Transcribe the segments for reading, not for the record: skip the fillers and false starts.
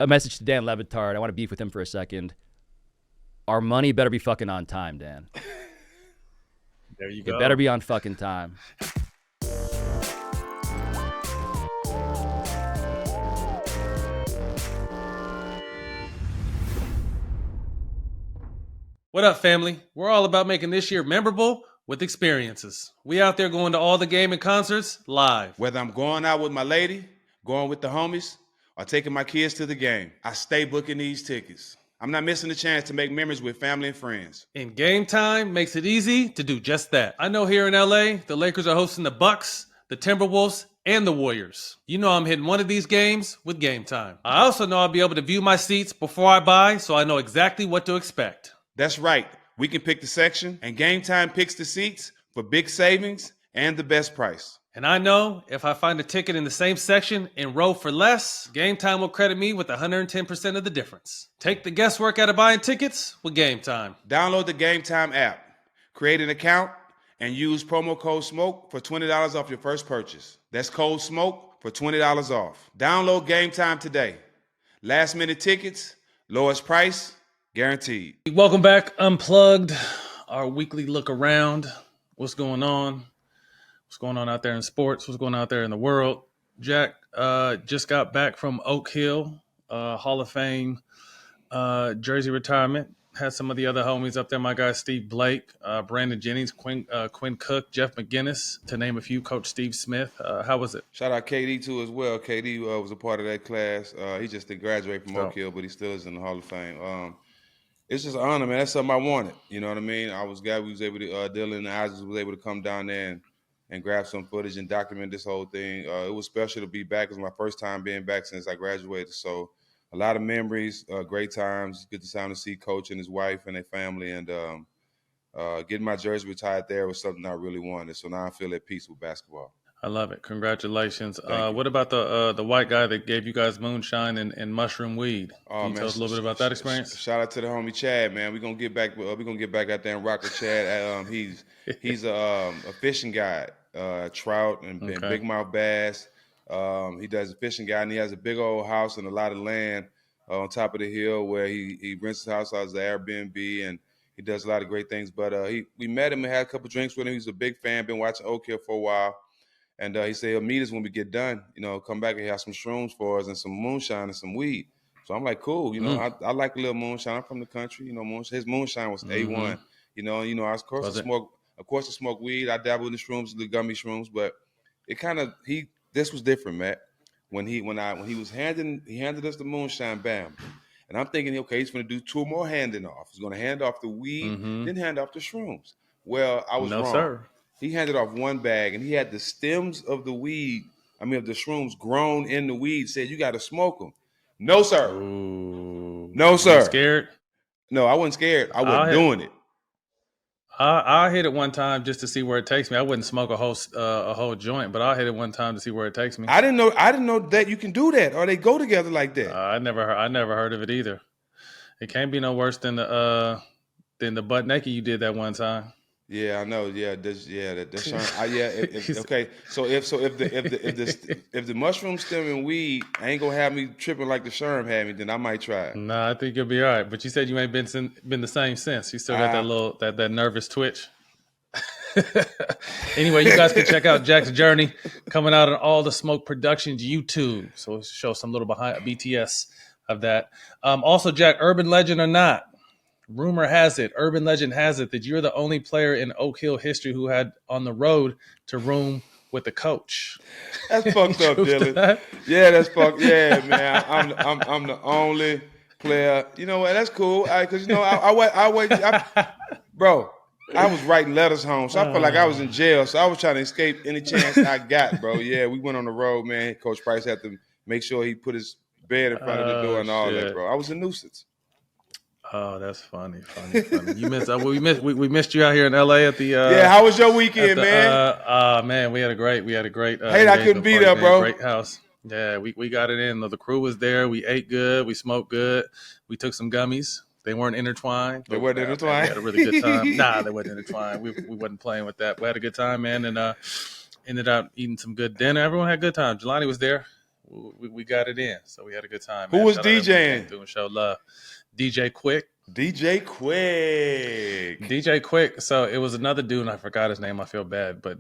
a message to Dan Levitard. I want to beef with him for a second. Our money better be fucking on time, Dan. There you go. It better be on fucking time. What up, family? We're all about making this year memorable with experiences. We out there going to all the gaming concerts live. Whether I'm going out with my lady, going with the homies, or taking my kids to the game, I stay booking these tickets. I'm not missing the chance to make memories with family and friends. And Game Time makes it easy to do just that. I know here in LA, the Lakers are hosting the Bucks, the Timberwolves, and the Warriors. You know I'm hitting one of these games with Game Time. I also know I'll be able to view my seats before I buy, so I know exactly what to expect. That's right. We can pick the section, and Game Time picks the seats for big savings and the best price. And I know if I find a ticket in the same section in row for less, Game Time will credit me with 110% of the difference. Take the guesswork out of buying tickets with Game Time. Download the Game Time app, create an account, and use promo code SMOKE for $20 off your first purchase. That's code SMOKE for $20 off. Download Game Time today. Last minute tickets, lowest price, guaranteed. Welcome back, Unplugged, our weekly look around. What's going on? What's going on out there in sports? What's going on out there in the world? Jack just got back from Oak Hill, Hall of Fame jersey retirement. Had some of the other homies up there. My guy Steve Blake, Brandon Jennings, Quinn Cook, Jeff McGinnis, to name a few. Coach Steve Smith. How was it? Shout out KD too as well. KD was a part of that class. He just did graduate from Oak Hill, but he still is in the Hall of Fame. It's just an honor, man. That's something I wanted. You know what I mean? I was glad we was able to, Dylan and Isaac was able to come down there and grab some footage and document this whole thing. It was special to be back. It was my first time being back since I graduated. So a lot of memories, great times. Good to see Coach and his wife and their family. And getting my jersey retired there was something I really wanted. So now I feel at peace with basketball. I love it. Congratulations. What about the white guy that gave you guys moonshine and mushroom weed? Can you tell us a little bit about that experience? Shout out to the homie Chad, man. We're gonna get back. We're gonna get back out there and rock with Chad. He's a fishing guide, trout and big mouth bass. He does a fishing guide, and he has a big old house and a lot of land on top of the hill where he rents his house out as an Airbnb, and he does a lot of great things. But we met him and had a couple drinks with him. He's a big fan. Been watching Oak Hill for a while. And he said he'll meet us when we get done, come back and have some shrooms for us and some moonshine and some weed. So I'm like, cool. I like a little moonshine. I'm from the country. His moonshine was A1. Of course I smoke weed. I dabble in the shrooms, the gummy shrooms, but this was different, Matt. When he handed us the moonshine, bam. And I'm thinking, okay, he's going to do two more handing off. He's going to hand off the weed, then hand off the shrooms. Well, I was wrong. Sir. He handed off one bag, and he had the stems of the shrooms grown in the weed. Said, you got to smoke them. No, sir. Ooh. No, sir. You scared? No, I wasn't scared. I wasn't doing it. I hit it one time just to see where it takes me. I wouldn't smoke a whole joint, but I hit it one time to see where it takes me. I didn't know that you can do that, or they go together like that. I never heard of it either. It can't be no worse than the butt naked you did that one time. Yeah, I know. Yeah, okay. So if the mushroom stem and weed ain't gonna have me tripping like the Sherm had me, then I might try it. Nah, I think you'll be all right. But you said you ain't been the same since. You still got that little that nervous twitch. Anyway, you guys can check out Jack's journey coming out on all the Smoke Productions YouTube. So we'll show some little behind BTS of that. Also, Jack, urban legend or not? Rumor has it, urban legend has it, that you're the only player in Oak Hill history who had on the road to room with the coach. That's fucked up, Dylan. That? Yeah, that's fucked. Yeah, man. I'm the only player. You know what? That's cool. Because bro, I was writing letters home, so I felt like I was in jail. So I was trying to escape any chance I got, bro. Yeah, we went on the road, man. Coach Price had to make sure he put his bed in front of the door and all that, bro. I was a nuisance. Oh, that's funny. You missed. We missed you out here in LA at the. Yeah, how was your weekend, man? Man, we had a great. Hey, I couldn't be there, bro. Great house. Yeah, we got it in. The crew was there. We ate good. We smoked good. We took some gummies. They weren't intertwined. They weren't intertwined. We had a really good time. Nah, they weren't intertwined. We wasn't playing with that. We had a good time, man, and ended up eating some good dinner. Everyone had a good time. Jelani was there. we got it in. So we had a good time. Who man. was Shout out everyone who DJing? came through and showed love. DJ Quick. DJ Quick. DJ Quick. So it was another dude, and I forgot his name. I feel bad, but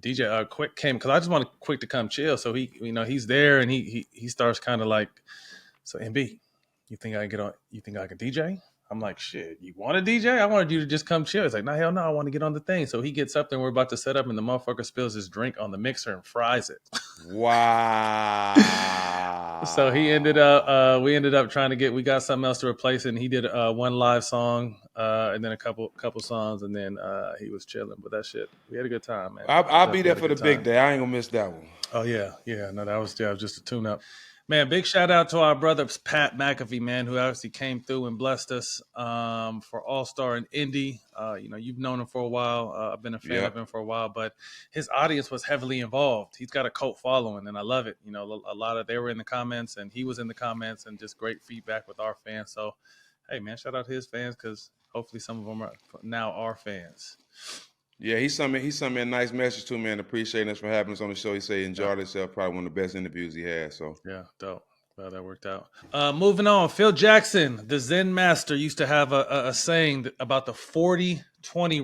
DJ Quick came because I just wanted Quick to come chill. So he, he's there, and he starts kind of like, so MB, you think I can get on? You think I can DJ? I'm like, shit, you want to DJ? I wanted you to just come chill. He's like, no, hell no, I want to get on the thing. So he gets up there and we're about to set up, and the motherfucker spills his drink on the mixer and fries it. Wow. So we ended up trying to we got something else to replace it, and he did one live song and then a couple songs, and then he was chilling. But that shit, we had a good time, man. I'll be there for the big day. I ain't gonna miss that one. Oh yeah. No, that was just a tune up. Man, big shout out to our brother Pat McAfee, man, who obviously came through and blessed us for All-Star in Indy. You've known him for a while. I've been a fan of him for a while, but his audience was heavily involved. He's got a cult following, and I love it. A lot of they were in the comments, and he was in the comments, and just great feedback with our fans. So, hey, man, shout out to his fans, because hopefully some of them are now our fans. Yeah, he sent me a nice message too, man. Appreciating us for having us on the show. He said he enjoyed himself. Probably one of the best interviews he had. So yeah, dope. Well, that worked out. Moving on, Phil Jackson, the Zen master, used to have a saying about the 40-20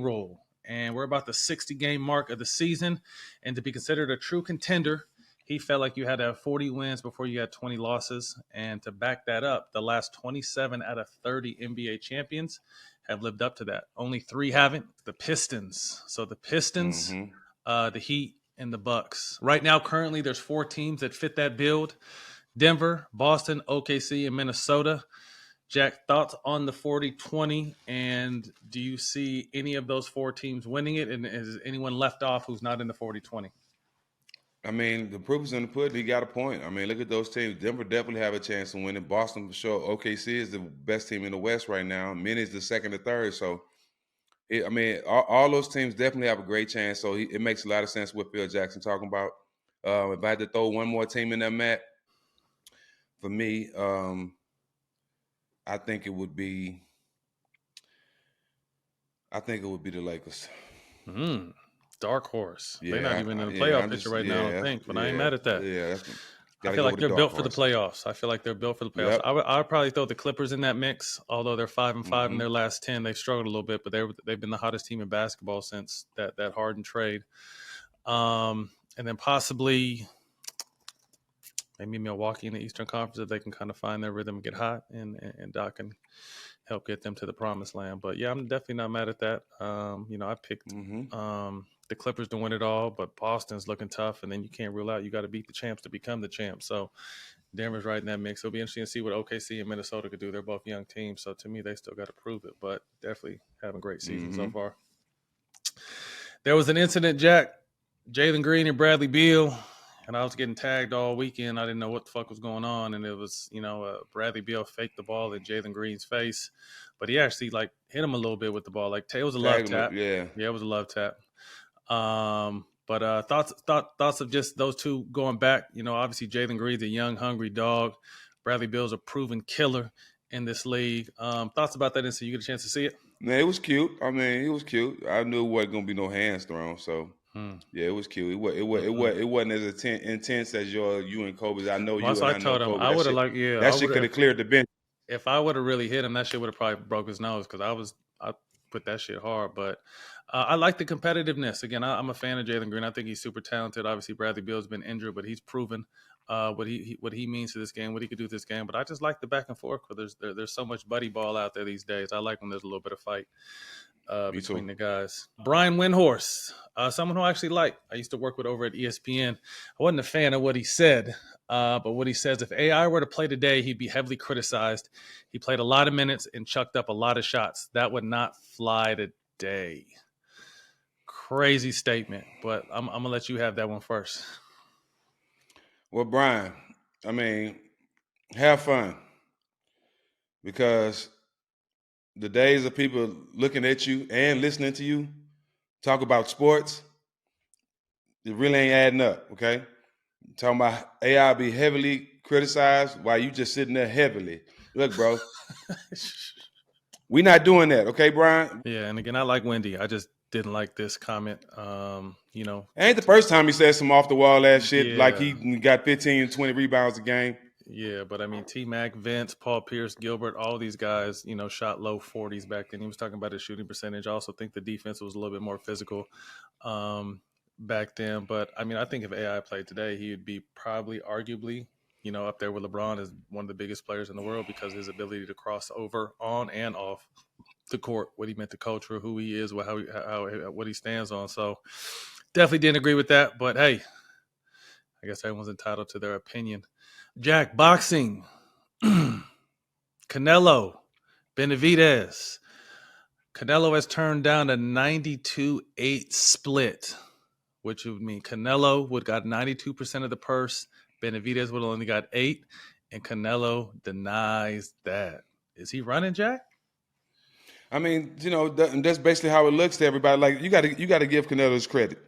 rule, and we're about the 60-game mark of the season. And to be considered a true contender, he felt like you had to have 40 wins before you had 20 losses. And to back that up, the last 27 out of 30 NBA champions have lived up to that. Only 3 haven't. The Pistons. So the Pistons, the Heat, and the Bucks. Right now, currently, there's 4 teams that fit that build: Denver, Boston, OKC, and Minnesota. Jack, thoughts on the 40-20? And do you see any of those 4 teams winning it? And is anyone left off who's not in the 40-20? I mean, the proof is in the pudding. He got a point. I mean, look at those teams. Denver definitely have a chance of winning. Boston for sure. OKC is the best team in the West right now. Minnie's the second or third. So, all those teams definitely have a great chance. So it makes a lot of sense what Phil Jackson talking about. If I had to throw one more team in that mat, for me, I think it would be the Lakers. Dark horse. Yeah, they're not even in the playoff picture right now, I don't think, but I ain't mad at that. Yeah, I feel like they're built for the playoffs. Yep. I would probably throw the Clippers in that mix, although they're 5-5 in their last 10. They've struggled a little bit, but they've been the hottest team in basketball since that Harden trade. And then possibly maybe Milwaukee in the Eastern Conference, if they can kind of find their rhythm and get hot, and Doc can help get them to the promised land. But yeah, I'm definitely not mad at that. I picked the Clippers to win it all, but Boston's looking tough, and then you can't rule out you got to beat the champs to become the champ. So Denver's right in that mix. It'll be interesting to see what OKC and Minnesota could do. They're both young teams, so to me, they still got to prove it, but definitely having a great season so far. There was an incident, Jack. Jalen Green and Bradley Beal, and I was getting tagged all weekend. I didn't know what the fuck was going on, and it was, Bradley Beal faked the ball in Jalen Green's face, but he actually hit him a little bit with the ball. It was a love tap. Yeah, it was a love tap. But thoughts of just those two going back. Obviously Jalen Green's a young, hungry dog. Bradley Beal's a proven killer in this league. Thoughts about that incident? You get a chance to see it? Man, it was cute. I mean, it was cute. I knew it wasn't gonna be no hands thrown, so yeah, it was cute. It wasn't as intense as you and Kobe's. I know you. And I told him I would have that shit could have cleared the bench. If I would have really hit him, that shit would have probably broke his nose, because I put that shit hard. But I like the competitiveness. Again, I'm a fan of Jalen Green. I think he's super talented. Obviously, Bradley Beal's been injured, but he's proven what he means to this game, what he could do to this game. But I just like the back and forth, because there's so much buddy ball out there these days. I like when there's a little bit of fight between the guys. Brian Windhorst, someone who I actually like. I used to work with over at ESPN. I wasn't a fan of what he said, but what he says, if AI were to play today, he'd be heavily criticized. He played a lot of minutes and chucked up a lot of shots. That would not fly today. Crazy statement, but I'm going to let you have that one first. Well, Brian, I mean, have fun, because the days of people looking at you and listening to you talk about sports, it really ain't adding up, okay? Talking about AI be heavily criticized while you just sitting there heavily. Look, bro, we not doing that, okay, Brian? Yeah, and again, I like Wendy. didn't like this comment. Ain't the first time he said some off the wall ass shit, Yeah. like he got 15 and 20 rebounds a game. Yeah, but I mean, T-Mac, Vince, Paul Pierce, Gilbert, all these guys, shot low 40s back then. He was talking about his shooting percentage. I also think the defense was a little bit more physical back then. But, I mean, I think if AI played today, he would be probably arguably, up there with LeBron as one of the biggest players in the world because of his ability to cross over on and off the court, what he meant to culture, who he is, what he stands on. So definitely didn't agree with that. But, hey, I guess everyone's entitled to their opinion. Jack, boxing. Canelo, Benavidez. Canelo has turned down a 92-8 split, which would mean Canelo would got 92% of the purse. Benavidez would only got 8, and Canelo denies that. Is he running, Jack? I mean, that's basically how it looks to everybody. Like you got to give Canelo his credit.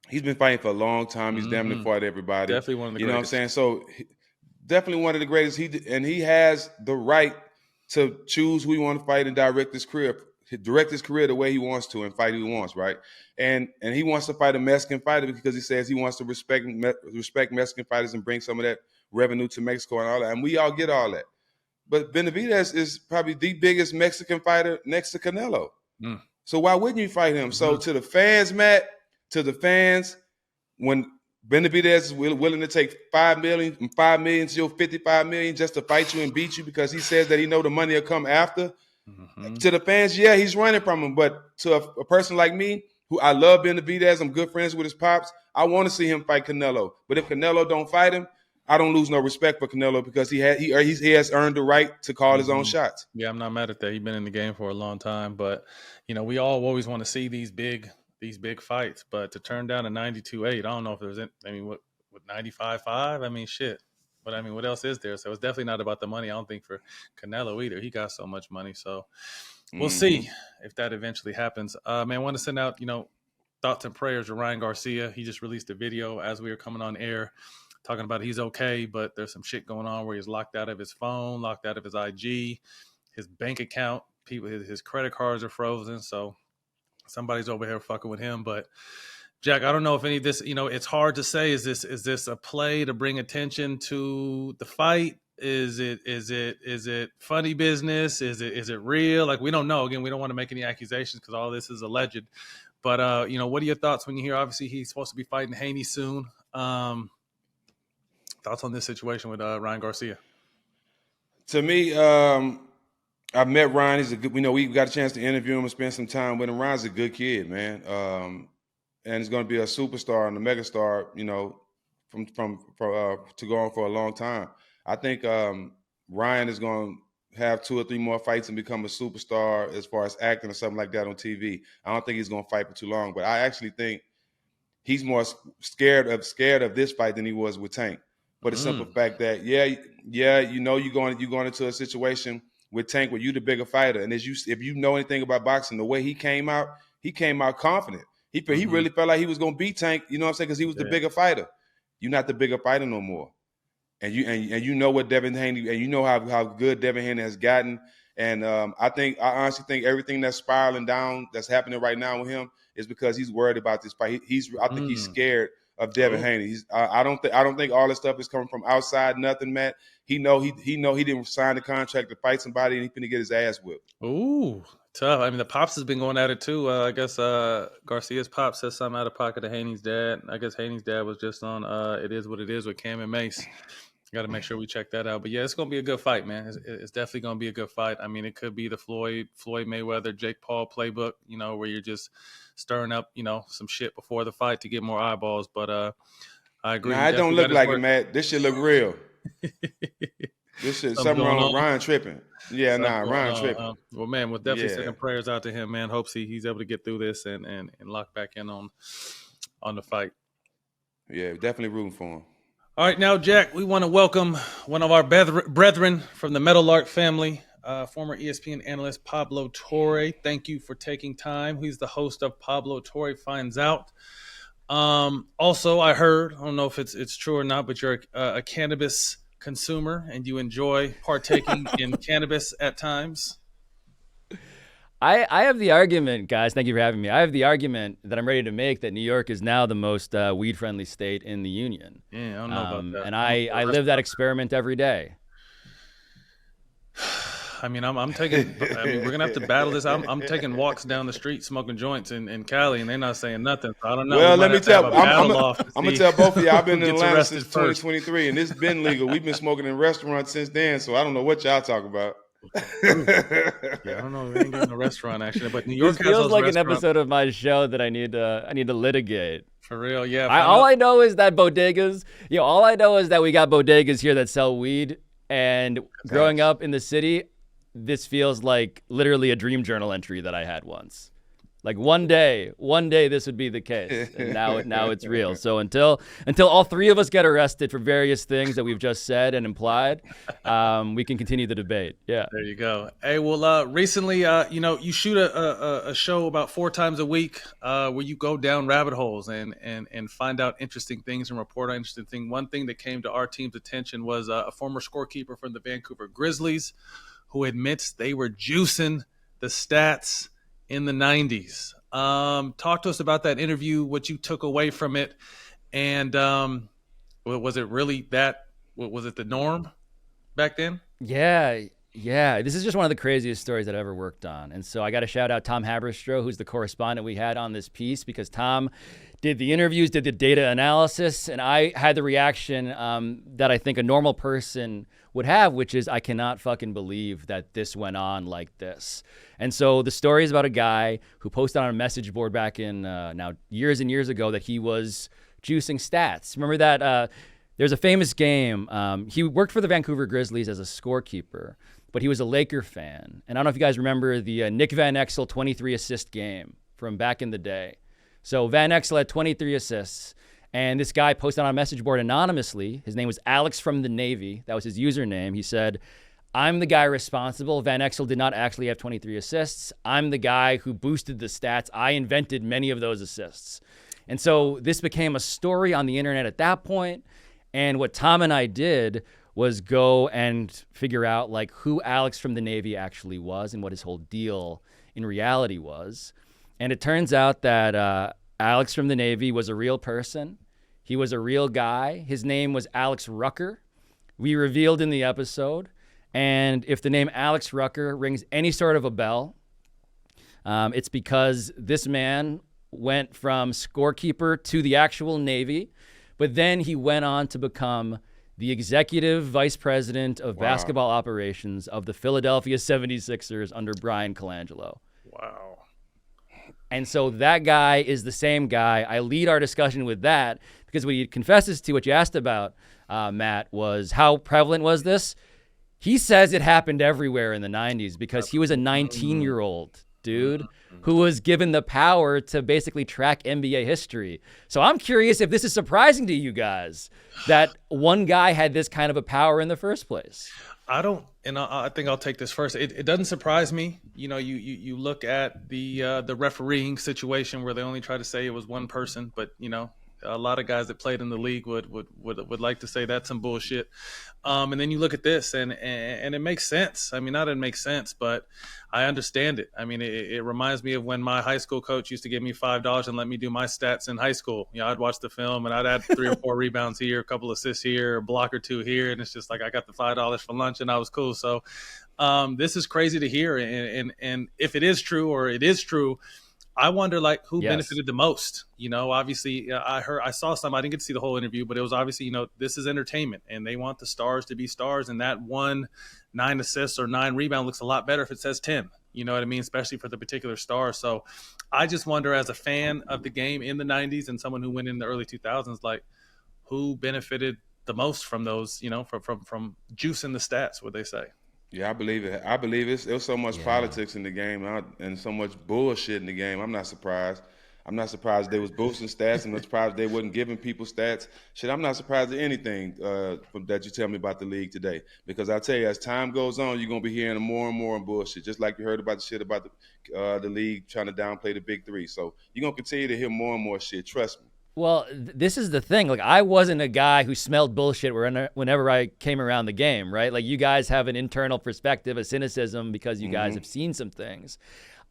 He's been fighting for a long time. He's damn near fought everybody. Definitely one of the greatest. You know what I'm saying? So definitely one of the greatest. He has the right to choose who he wants to fight and direct his career the way he wants to and fight who he wants, right? And he wants to fight a Mexican fighter because he says he wants to respect Mexican fighters and bring some of that revenue to Mexico and all that. And we all get all that. But Benavidez is probably the biggest Mexican fighter next to Canelo. So why wouldn't you fight him? So to the fans, Matt, when Benavidez is willing to take $5 million to your $55 million just to fight you and beat you because he says that he know the money will come after. To the fans, yeah, he's running from him. But to a person like me, who I love Benavidez, I'm good friends with his pops, I want to see him fight Canelo. But if Canelo don't fight him, I don't lose no respect for Canelo because he has earned the right to call his own shots. Yeah, I'm not mad at that. He's been in the game for a long time. But, we all always want to see these big fights, but to turn down a 92-8, I don't know if there's any, what 95-5? I mean, shit. But I mean, what else is there? So it's definitely not about the money. I don't think for Canelo either. He got so much money. So we'll see if that eventually happens. Man, I want to send out, thoughts and prayers to Ryan Garcia. He just released a video as we were coming on air talking about he's okay, but there's some shit going on where he's locked out of his phone, locked out of his IG, his bank account, his credit cards are frozen. So somebody's over here fucking with him. But Jack, I don't know if any of this, it's hard to say. Is this a play to bring attention to the fight? Is it funny business? Is it real? Like, we don't know. Again, we don't want to make any accusations because all this is alleged. But what are your thoughts when you hear obviously he's supposed to be fighting Haney soon? Thoughts on this situation with Ryan Garcia? To me, I've met Ryan. He's a good. We got a chance to interview him and spend some time with him. Ryan's a good kid, man, and he's going to be a superstar and a megastar. To go on for a long time. I think Ryan is going to have 2 or 3 more fights and become a superstar as far as acting or something like that on TV. I don't think he's going to fight for too long, but I actually think he's more scared of this fight than he was with Tank. But the simple fact that you're going into a situation with Tank where you the bigger fighter, and if you know anything about boxing, the way he came out confident. He really felt like he was going to beat Tank. You know what I'm saying? Because he was the bigger fighter. You're not the bigger fighter no more, and you know what Devin Haney, and you know how good Devin Haney has gotten. And I honestly think everything that's spiraling down, that's happening right now with him, is because he's worried about this fight. I think he's scared of Devin Haney. I don't think all this stuff is coming from outside. Nothing, Matt. He didn't sign the contract to fight somebody, and he's finna get his ass whipped. Ooh, tough. I mean, the pops has been going at it too. I guess Garcia's pop says something out of pocket to Haney's dad. I guess Haney's dad was just on It Is What It Is with Cam and Mace. Got to make sure we check that out. But yeah, it's gonna be a good fight, man. It's definitely gonna be a good fight. I mean, it could be the Floyd Mayweather, Jake Paul playbook, where you're just stirring up, some shit before the fight to get more eyeballs. But I agree. Nah, it don't look like it, Matt. This shit look real. This shit, something wrong with Ryan tripping. Yeah, Ryan tripping. Well, man, we'll definitely sending prayers out to him, man. Hopes he's able to get through this and lock back in on the fight. Yeah, definitely rooting for him. All right, now, Jack, we want to welcome one of our brethren from the Metal Art family, former ESPN analyst Pablo Torre. Thank you for taking time. He's the host of Pablo Torre Finds Out. Also, I heard, I don't know if it's true or not, but you're a cannabis consumer and you enjoy partaking in cannabis at times. I have the argument, guys. Thank you for having me. I have the argument that I'm ready to make that New York is now the most weed-friendly state in the union. Yeah, I don't know about that. And I live that experiment every day. I mean, I'm taking. I mean, we're gonna have to battle this. I'm taking walks down the street smoking joints in Cali, and they're not saying nothing. So I don't know. Well, let me tell. I'm gonna tell both of y'all. I've been in Atlanta since 2023, and it's been legal. We've been smoking in restaurants since then, so I don't know what y'all talk about. Yeah, I don't know. We ain't getting a restaurant actually, but New York this feels like an episode of my show that I need to litigate. For real, yeah. All I know is that bodegas. All I know is that we got bodegas here that sell weed, and growing up in the city, this feels like literally a dream journal entry that I had once. Like one day this would be the case, and now it's real. So until all three of us get arrested for various things that we've just said and implied, we can continue the debate. Yeah. There you go. Hey, well, recently, you shoot a show about 4 times a week, where you go down rabbit holes and find out interesting things and report on interesting things. One thing that came to our team's attention was a former scorekeeper from the Vancouver Grizzlies, who admits they were juicing the stats in the 90s. Talk to us about that interview, what you took away from it, and was it really that? Was it the norm back then? Yeah. This is just one of the craziest stories I've ever worked on. And so I got to shout out Tom Haberstroh, who's the correspondent we had on this piece, because Tom did the interviews, did the data analysis, and I had the reaction that I think a normal person would have, which is, I cannot fucking believe that this went on like this. And so the story is about a guy who posted on a message board back in now years and years ago that he was juicing stats. Remember that there's a famous game. He worked for the Vancouver Grizzlies as a scorekeeper, but he was a Laker fan. And I don't know if you guys remember the Nick Van Exel 23 assist game from back in the day. So Van Exel had 23 assists. And this guy posted on a message board anonymously. His name was Alex from the Navy. That was his username. He said, I'm the guy responsible. Van Exel did not actually have 23 assists. I'm the guy who boosted the stats. I invented many of those assists. And so this became a story on the internet at that point. And what Tom and I did was go and figure out like who Alex from the Navy actually was and what his whole deal in reality was. And it turns out that Alex from the Navy was a real person. He was a real guy. His name was Alex Rucker. We revealed in the episode. And if the name Alex Rucker rings any sort of a bell, it's because this man went from scorekeeper to the actual Navy, but then he went on to become the executive vice president of basketball operations of the Philadelphia 76ers under Brian Colangelo. Wow. And so that guy is the same guy. I lead our discussion with that because what he confesses to, what you asked about, Matt, was how prevalent was this? He says it happened everywhere in the 90s because he was a 19-year-old dude who was given the power to basically track NBA history. So I'm curious if this is surprising to you guys that one guy had this kind of a power in the first place. I don't, and I think I'll take this first. It doesn't surprise me. You know, you look at the refereeing situation where they only try to say it was one person, but you know, a lot of guys that played in the league would like to say that's some bullshit. And then you look at this, and it makes sense. I mean, not it makes sense, but I understand it. I mean, it reminds me of when my high school coach used to give me $5 and let me do my stats in high school. You know, I'd watch the film and I'd add 3 or 4 rebounds here, a couple assists here, a block or 2 here, and it's just like I got the $5 for lunch and I was cool. So this is crazy to hear, and if it is true or it is true, I wonder like who benefited the most. You know, obviously I saw some, I didn't get to see the whole interview, but it was obviously, you know, this is entertainment and they want the stars to be stars. And that 9 assists or 9 rebound looks a lot better if it says 10, you know what I mean? Especially for the particular star. So I just wonder, as a fan of the game in the 90s and someone who went in the early 2000s, like who benefited the most from those, you know, from juicing the stats, what they say. Yeah, I believe it. I believe there was so much politics in the game and so much bullshit in the game. I'm not surprised. I'm not surprised they was boosting stats. I'm not surprised they wasn't giving people stats. Shit, I'm not surprised at anything that you tell me about the league today. Because I tell you, as time goes on, you're going to be hearing more and more bullshit. Just like you heard about the shit about the league trying to downplay the big 3. So you're going to continue to hear more and more shit. Trust me. Well, this is the thing. Like, I wasn't a guy who smelled bullshit whenever I came around the game, right? Like, you guys have an internal perspective, a cynicism, because you guys have seen some things.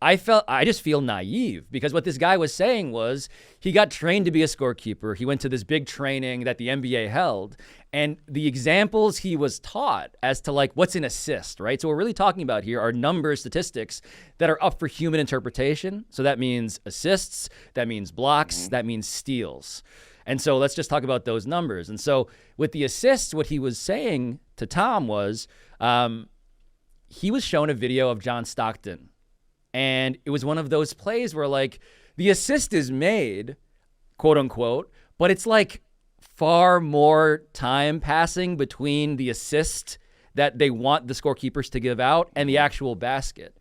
I just feel naive, because what this guy was saying was he got trained to be a scorekeeper. He went to this big training that the NBA held, and the examples he was taught as to like what's an assist, right? So what we're really talking about here are numbers, statistics that are up for human interpretation. So that means assists, that means blocks, that means steals. And so let's just talk about those numbers. And so with the assists, what he was saying to Tom was he was shown a video of John Stockton. And it was one of those plays where like the assist is made, quote unquote, but it's like far more time passing between the assist that they want the scorekeepers to give out and the actual basket.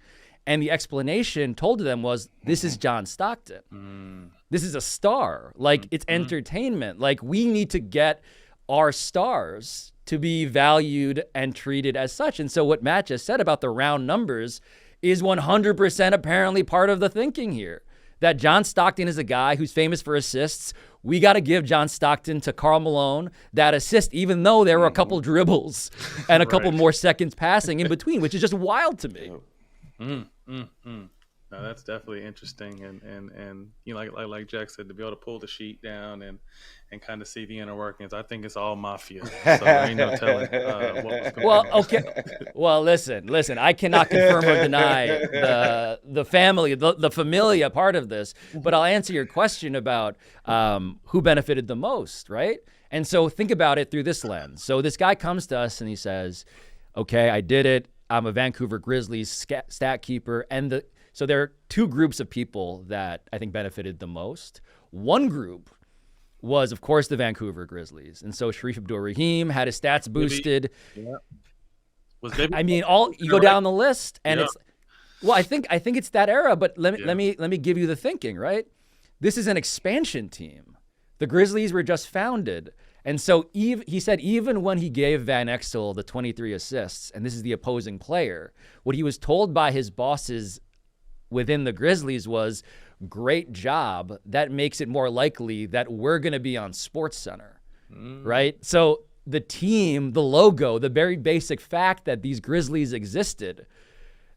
And the explanation told to them was, this is John Stockton. This is a star. Like, it's entertainment. Like, we need to get our stars to be valued and treated as such. And so what Matt just said about the round numbers is 100% apparently part of the thinking here. That John Stockton is a guy who's famous for assists. We got to give John Stockton to Karl Malone that assist, even though there were a couple dribbles and a couple more seconds passing in between, which is just wild to me. No, that's definitely interesting, and you know, like Jack said, to be able to pull the sheet down and kind of see the inner workings. I think it's all mafia, so there ain't no telling what was going on. Okay. Well, listen. I cannot confirm or deny the family, the familia part of this, but I'll answer your question about who benefited the most, right? And so think about it through this lens. So this guy comes to us and he says, "Okay, I did it. I'm a Vancouver Grizzlies stat keeper," and so there are two groups of people that I think benefited the most. One group was, of course, the Vancouver Grizzlies. And so Sharif Abdul-Rahim had his stats boosted. I mean, you go down the list and it's, well, I think it's that era, but let me give you the thinking, right? This is an expansion team. The Grizzlies were just founded. And so he said even when he gave Van Exel the 23 assists, and this is the opposing player, what he was told by his bosses within the Grizzlies was, great job. That makes it more likely that we're going to be on SportsCenter, right? So the team, the logo, the very basic fact that these Grizzlies existed,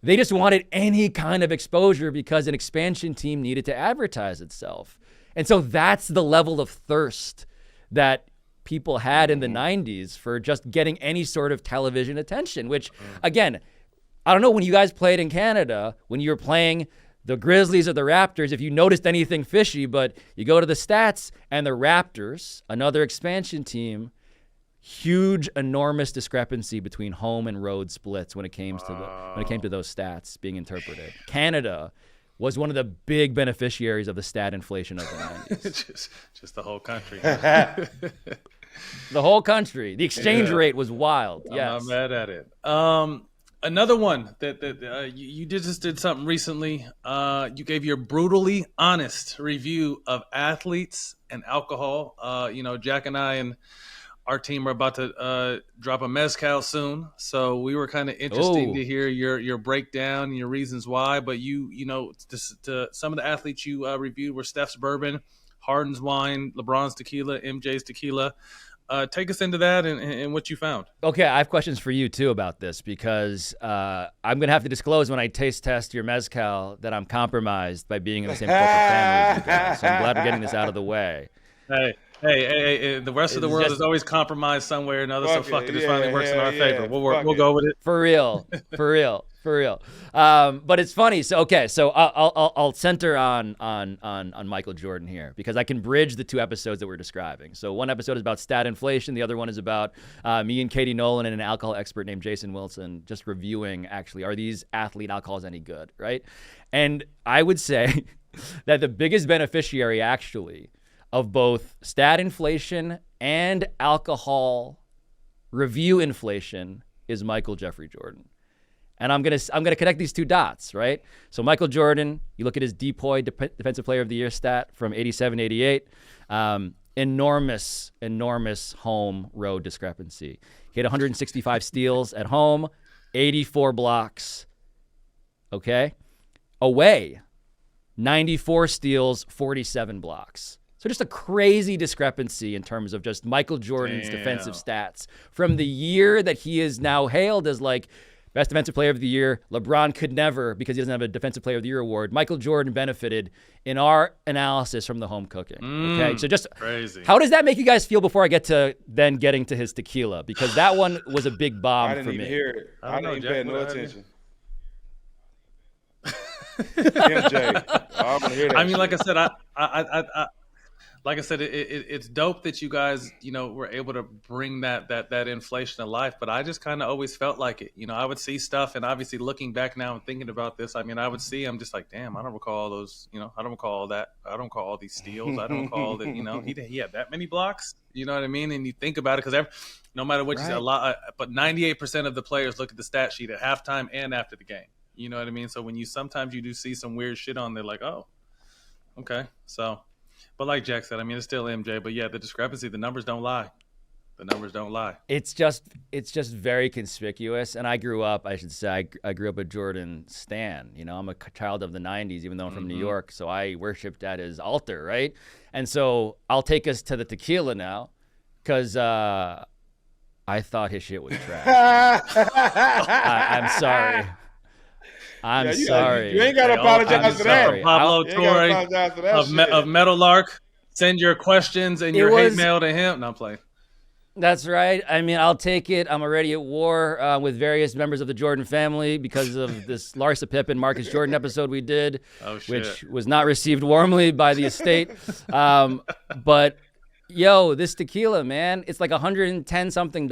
they just wanted any kind of exposure because an expansion team needed to advertise itself. And so that's the level of thirst that people had in the 90s for just getting any sort of television attention, which, again, I don't know when you guys played in Canada, when you were playing the Grizzlies or the Raptors, if you noticed anything fishy, but you go to the stats and the Raptors, another expansion team, huge, enormous discrepancy between home and road splits when it came to those stats being interpreted. Canada was one of the big beneficiaries of the stat inflation of the 90s. just the whole country. The whole country. The exchange rate was wild. Yes. I'm not mad at it. Another one that you just did something recently. You gave your brutally honest review of athletes and alcohol. Jack and I and our team are about to drop a mezcal soon, so we were kind of interested to hear your breakdown and your reasons why. But some of the athletes you reviewed were Steph's bourbon, Harden's wine, LeBron's tequila, MJ's tequila. Take us into that and what you found. Okay, I have questions for you, too, about this because I'm going to have to disclose when I taste test your mezcal that I'm compromised by being in the same corporate family as you guys. So I'm glad we're getting this out of the way. Hey, the rest of the world is always compromised somewhere or another, so fuck it. It finally works in our favor. We'll go with it. For real. But it's funny. So I'll center on Michael Jordan here because I can bridge the two episodes that we're describing. So one episode is about stat inflation. The other one is about me and Katie Nolan and an alcohol expert named Jason Wilson just reviewing, actually, are these athlete alcohols any good, right? And I would say that the biggest beneficiary, actually, of both stat inflation and alcohol review inflation is Michael Jeffrey Jordan. And I'm gonna connect these two dots, right? So Michael Jordan, you look at his DPOY Defensive Player of the Year stat from 87-88, enormous home road discrepancy. He had 165 steals at home, 84 blocks. Okay, away, 94 steals, 47 blocks. So just a crazy discrepancy in terms of just Michael Jordan's defensive stats from the year that he is now hailed as like Best Defensive Player of the Year. LeBron could never, because he doesn't have a Defensive Player of the Year award. Michael Jordan benefited in our analysis from the home cooking. Okay, so just crazy. How does that make you guys feel before I get to then getting to his tequila? Because that one was a big bomb for me. I didn't even hear it. I didn't even pay no attention. MJ, I'm gonna hear that. I mean, like I said, like I said, it's dope that you guys, were able to bring that inflation to life. But I just kind of always felt like it. I would see stuff, and obviously looking back now and thinking about this, I mean, I would see, I'm just like, damn, I don't recall all those, I don't recall all that. I don't recall all these steals. I don't recall that, he had that many blocks. You know what I mean? And you think about it, because no matter what you say, a lot, but 98% of the players look at the stat sheet at halftime and after the game. You know what I mean? So when sometimes you do see some weird shit on there, like, oh, okay, so. But like Jack said, I mean, it's still MJ. But yeah, the discrepancy, the numbers don't lie. The numbers don't lie. It's just very conspicuous. And I grew up, I should say, I grew up a Jordan stan. I'm a child of the 90s, even though I'm from New York. So I worshipped at his altar, right? And so I'll take us to the tequila now, because I thought his shit was trash. I'm sorry. I'm sorry. You ain't got to apologize for that. Pablo Torre of Metal Lark. Send your questions and your hate mail to him. No, I'm playing. That's right. I mean, I'll take it. I'm already at war with various members of the Jordan family because of this Larsa Pippen, Marcus Jordan episode we did, which was not received warmly by the estate. But, yo, this tequila, man, it's like $110-something.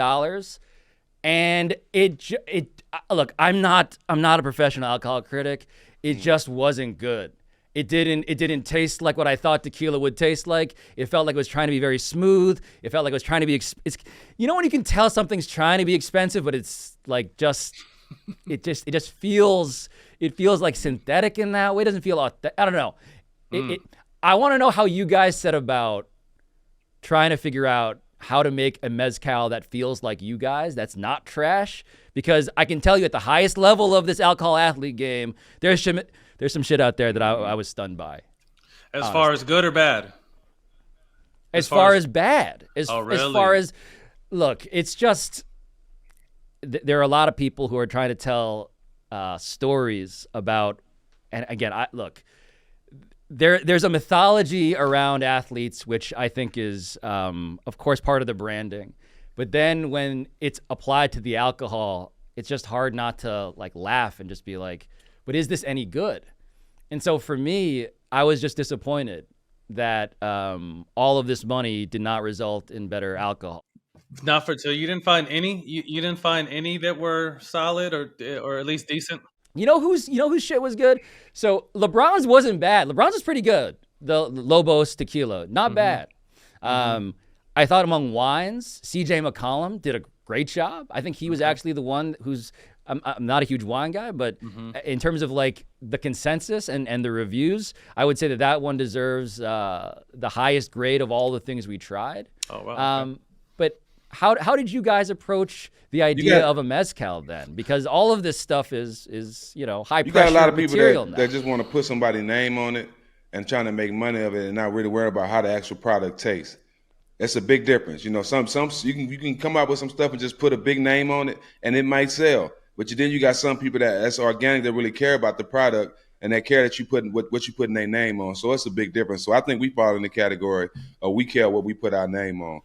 And look, I'm not a professional alcohol critic. It just wasn't good. It didn't taste like what I thought tequila would taste like. It felt like it was trying to be very smooth. It felt like it was trying to be. When you can tell something's trying to be expensive, but it's like it just feels like synthetic in that way. It doesn't feel authentic. I don't know. I want to know how you guys set about trying to figure out how to make a mezcal that feels like you guys, that's not trash. Because I can tell you at the highest level of this alcohol athlete game, there's some shit out there that I was stunned by. As far as good or bad? As far as bad. Really? As far as, look, it's just, there are a lot of people who are trying to tell stories about, and again, There's a mythology around athletes, which I think is, of course, part of the branding. But then when it's applied to the alcohol, it's just hard not to laugh and just be like, but is this any good? And so for me, I was just disappointed that all of this money did not result in better alcohol. So you didn't find any? You didn't find any that were solid or at least decent? You know whose shit was good? So LeBron's wasn't bad. LeBron's was pretty good. The Lobos tequila, not bad. I thought among wines, CJ McCollum did a great job. I think he was actually the one who's. I'm not a huge wine guy, but in terms of the consensus and the reviews, I would say that one deserves the highest grade of all the things we tried. Oh wow. Okay. But how did you guys approach the idea of a mezcal then? Because all of this stuff is high pressure material. You got a lot of people that just want to put somebody's name on it and trying to make money of it and not really worry about how the actual product tastes. That's a big difference. Some you can come up with some stuff and just put a big name on it and it might sell. But then you got some people that's organic that really care about the product and they care that you put what you putting their name on. So it's a big difference. So I think we fall in the category of we care what we put our name on.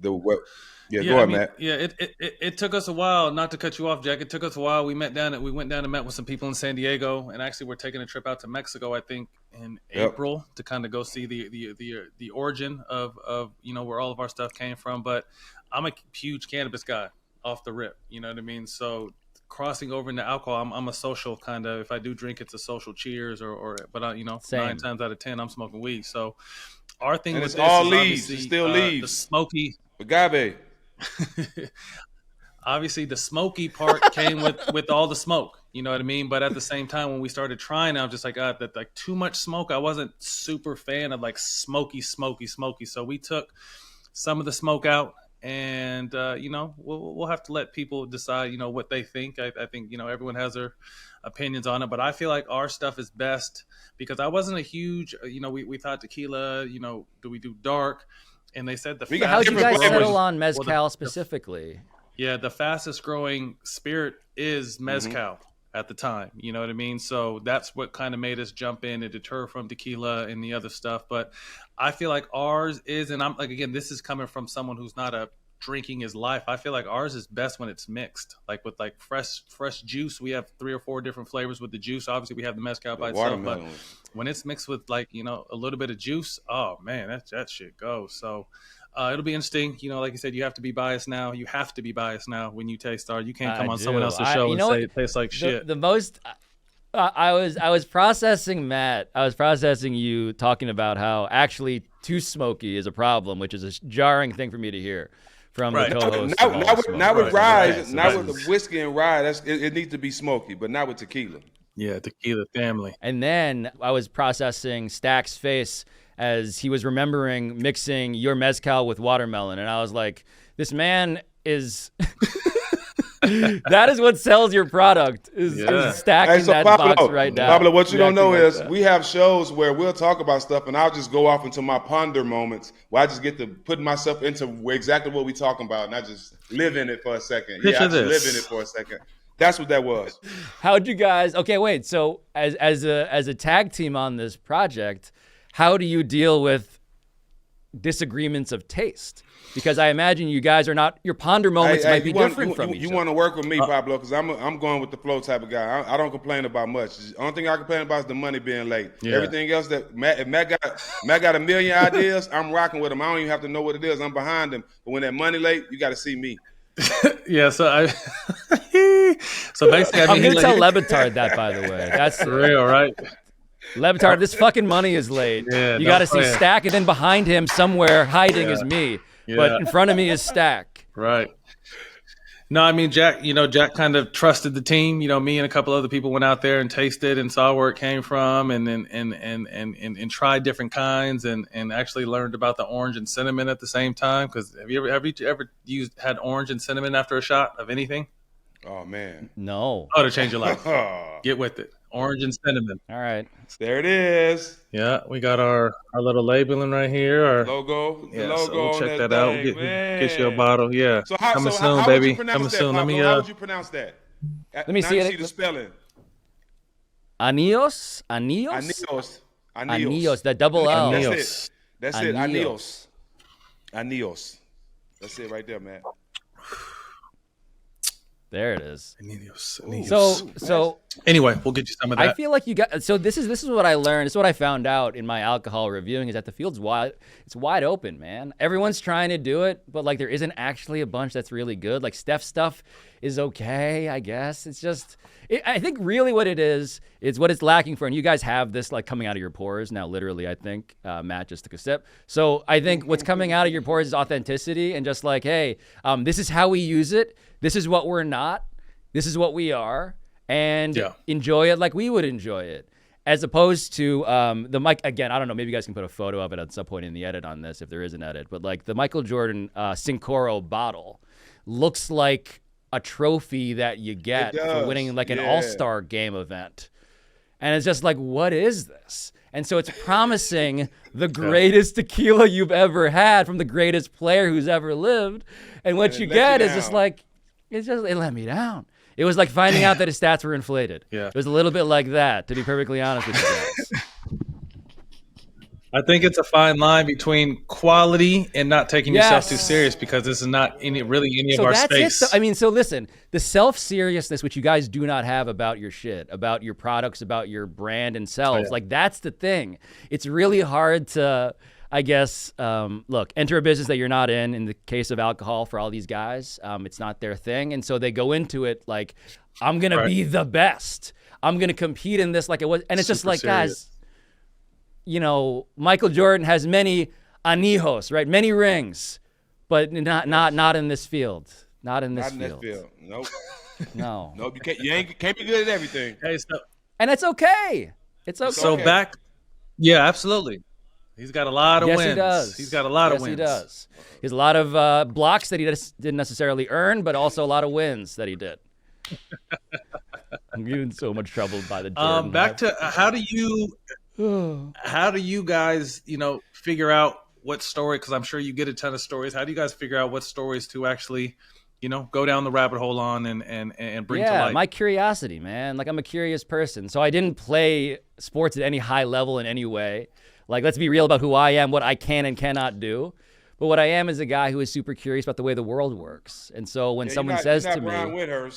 Go ahead, Matt. Yeah, it took us a while, not to cut you off, Jack. It took us a while. We went down and met with some people in San Diego, and actually we're taking a trip out to Mexico, I think, in April to kind of go see the origin of where all of our stuff came from. But I'm a huge cannabis guy off the rip, you know what I mean? So crossing over into alcohol, I'm a social kind of. If I do drink, it's a social cheers, but 9 times out of 10, I'm smoking weed. So our thing and with it's this all is leaves, it's still leaves, the smoky agave. Obviously, the smoky part came with all the smoke. You know what I mean? But at the same time, when we started trying, I was just like, that too much smoke. I wasn't super fan of smoky. So we took some of the smoke out. And, we'll have to let people decide, what they think. I think, everyone has their opinions on it. But I feel like our stuff is best because I wasn't a huge, we thought tequila, do we do dark? And they said how did you guys settle on mezcal specifically? Yeah, the fastest growing spirit is mezcal at the time. You know what I mean? So that's what kind of made us jump in and deter from tequila and the other stuff. But I feel like ours is, and I'm like, again, this is coming from someone who's not a drinking his life. I feel like ours is best when it's mixed, like with like fresh juice. We have 3 or 4 different flavors with the juice. Obviously, we have the mezcal by itself, but when it's mixed with like, you know, a little bit of juice, oh man, that shit goes. So it'll be interesting. You know, like you said, you have to be biased now. You have to be biased now when you taste ours. You can't come on someone else's show and say it tastes like shit. The most I was processing Matt. I was processing you talking about how actually too smoky is a problem, which is a jarring thing for me to hear from the co-host. Not with rye, not with the whiskey and rye. It needs to be smoky, but not with tequila. Yeah, tequila family. And then I was processing Stak's face as he was remembering mixing your mezcal with watermelon. And I was like, this man is... that is what sells your product, is stacking that box right now. Pablo, what you don't know is we have shows where we'll talk about stuff and I'll just go off into my ponder moments where I just get to put myself into exactly what we're talking about and I just live in it for a second. I just live in it for a second. That's what that was. How'd you guys... Okay, wait. So as a tag team on this project, how do you deal with disagreements of taste? Because I imagine you guys are not... Your ponder moments might be different from each other. You want to work with me, Pablo, because I'm going with the flow type of guy. I don't complain about much. The only thing I complain about is the money being late. Yeah. Everything else that if Matt got a million ideas, I'm rocking with him. I don't even have to know what it is. I'm behind him. But when that money late, you got to see me. Yeah, so basically, I'm gonna tell Lebitard that, by the way. That's real, right? Lebitard, this fucking money is late. Yeah, you got to see Stak, and then behind him somewhere hiding is me, but in front of me is Stak. Right. No, I mean, Jack kind of trusted the team. You know, me and a couple other people went out there and tasted and saw where it came from and tried different kinds and actually learned about the orange and cinnamon at the same time. Because have you ever had orange and cinnamon after a shot of anything? Oh, man. No. Oh, to change your life. Get with it. Orange and cinnamon. All right. There it is. Yeah, we got our little labeling right here. Our logo. Yeah, logo. So we'll check that out. Get you a bottle. Yeah. So coming soon, baby. Coming soon. Let me. How would you pronounce that? Let me see the spelling. Anillos. That double L. That's it. Anillos. That's it right there, man. There it is. Anillos. So anyway, we'll get you some of that. I feel like you got. So this is what I learned. This is what I found out in my alcohol reviewing is that the field's wide. It's wide open, man. Everyone's trying to do it, but like there isn't actually a bunch that's really good. Like Steph's stuff is okay, I guess. It's just. I think really what it is what it's lacking for, and you guys have this like coming out of your pores now. Literally, I think Matt just took a sip. So I think what's coming out of your pores is authenticity and just like, hey, this is how we use it. This is what we're not. This is what we are. And enjoy it like we would enjoy it. As opposed to the mic, again, I don't know, maybe you guys can put a photo of it at some point in the edit on this if there is an edit. But like the Michael Jordan Sincoro bottle looks like a trophy that you get for winning like an all-star game event. And it's just like, what is this? And so it's promising the greatest tequila you've ever had from the greatest player who's ever lived. And what you get is just like, it let me down. It was like finding out that his stats were inflated. Yeah. It was a little bit like that, to be perfectly honest with you guys. I think it's a fine line between quality and not taking yourself too serious, because this is not any of our space. So listen, the self-seriousness which you guys do not have about your shit, about your products, about your brand and selves, like that's the thing. It's really hard to, I guess, enter a business that you're not in the case of alcohol for all these guys. It's not their thing. And so they go into it like, I'm going to be the best. I'm going to compete in this like it was. And it's just like, guys, you know, Michael Jordan has many anillos, right? Many rings, but not in this field. Not in this field. Nope. No. Nope. You can't be good at everything. Hey, and it's okay. It's okay. So yeah, absolutely. He's got a lot of wins. He does. He's got a lot of wins. He does. He has a lot of blocks that he didn't necessarily earn, but also a lot of wins that he did. I'm getting so much trouble by the Jordan. Back to how do you guys, figure out what story, because I'm sure you get a ton of stories. How do you guys figure out what stories to actually, go down the rabbit hole on and bring to Yeah, light. my curiosity, man. Like, I'm a curious person. So I didn't play sports at any high level in any way. Like, let's be real about who I am, what I can and cannot do. But what I am is a guy who is super curious about the way the world works. And so when someone says to me,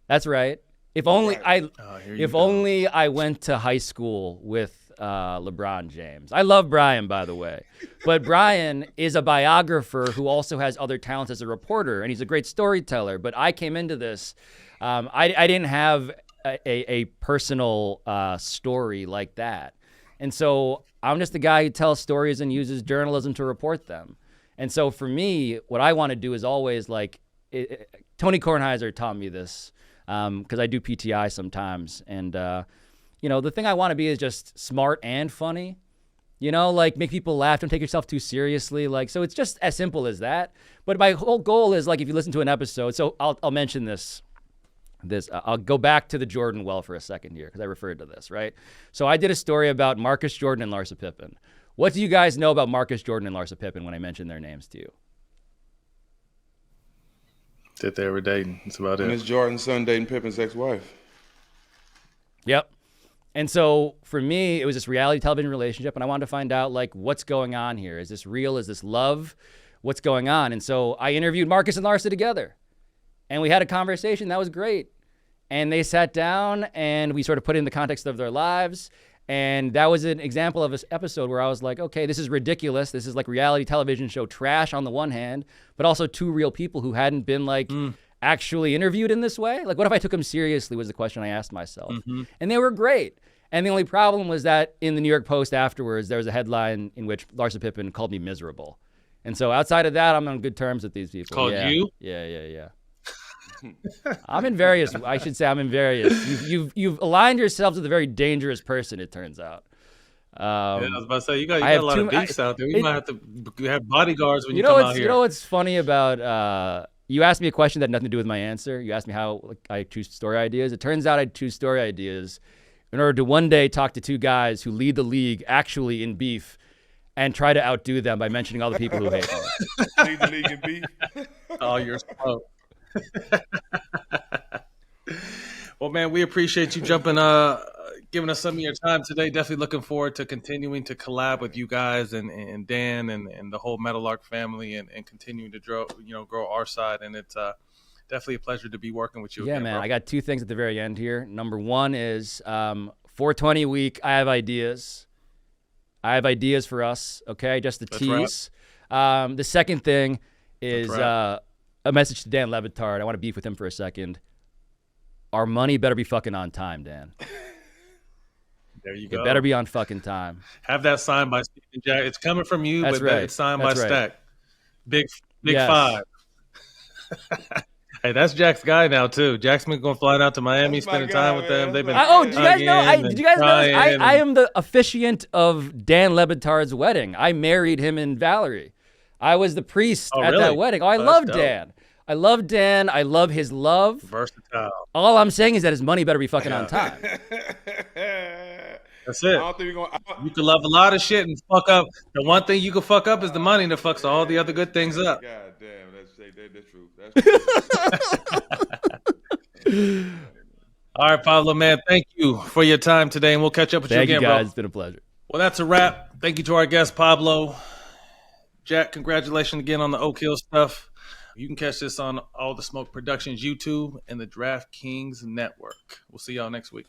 that's right. If only I went to high school with LeBron James. I love Brian, by the way. But Brian is a biographer who also has other talents as a reporter, and he's a great storyteller. But I came into this, I didn't have a personal story like that. And so I'm just the guy who tells stories and uses journalism to report them. And so for me, what I want to do is always Tony Kornheiser taught me this because I do PTI sometimes. And, the thing I want to be is just smart and funny, make people laugh. Don't take yourself too seriously. So it's just as simple as that. But my whole goal is if you listen to an episode, so I'll mention this. I'll go back to the Jordan well for a second here because I referred to this, right? So I did a story about Marcus Jordan and Larsa Pippen. What do you guys know about Marcus Jordan and Larsa Pippen when I mentioned their names to you? That they were dating. That's about it. And it's Jordan's son dating Pippen's ex-wife. Yep. And so for me, it was this reality television relationship, and I wanted to find out, what's going on here? Is this real? Is this love? What's going on? And so I interviewed Marcus and Larsa together, and we had a conversation. That was great. And they sat down, and we sort of put it in the context of their lives, and that was an example of this episode where I was like, okay, this is ridiculous. This is like reality television show trash on the one hand, but also two real people who hadn't been actually interviewed in this way. What if I took them seriously was the question I asked myself. Mm-hmm. And they were great. And the only problem was that in the New York Post afterwards, there was a headline in which Larsa Pippen called me miserable. And so outside of that, I'm on good terms with these people. Called you? Yeah. I'm in various. You've aligned yourselves with a very dangerous person, it turns out. I was about to say, you got a lot of beefs out there. You might have to have bodyguards when you come out here. You know what's funny about... you asked me a question that had nothing to do with my answer. You asked me how I choose story ideas. It turns out I choose story ideas in order to one day talk to two guys who lead the league actually in beef and try to outdo them by mentioning all the people who hate me. Lead the league in beef? Oh, you're slow. Well, man, we appreciate you giving us some of your time today. Definitely looking forward to continuing to collab with you guys and Dan and the whole Meadowlark family and continuing to grow our side. And it's definitely a pleasure to be working with you. Yeah, again, man. bro. I got two things at the very end here. Number one is 420 week. I have ideas. For us. Okay, just the tease. Right. The second thing is a message to Dan Le Batard. I want to beef with him for a second. Our money better be fucking on time, Dan. There you go. It better be on fucking time. Have that signed by Stephen Jack. It's coming from you, That's but right. it's signed That's by right. Stak. Big Yes. 5. Hey, that's Jack's guy now too. Jack's been going flying out to Miami, That's my spending guy, time with them. man. They've been. Did you guys know? Did you guys know this? I am the officiant of Dan Le Batard's wedding. I married him and Valerie. I was the priest at that wedding. I love Dan. I love Dan. I love his love. Versatile. All I'm saying is that his money better be fucking on time. That's it. You can love a lot of shit and fuck up. The one thing you can fuck up is the money that fucks all the other good things up. God damn, that's true. That's true. All right, Pablo, man, thank you for your time today, and we'll catch up with you again, Thank you, guys. bro. It's been a pleasure. Well, that's a wrap. Thank you to our guest, Pablo. Jack, congratulations again on the Oak Hill stuff. You can catch this on All the Smoke Productions YouTube and the DraftKings Network. We'll see y'all next week.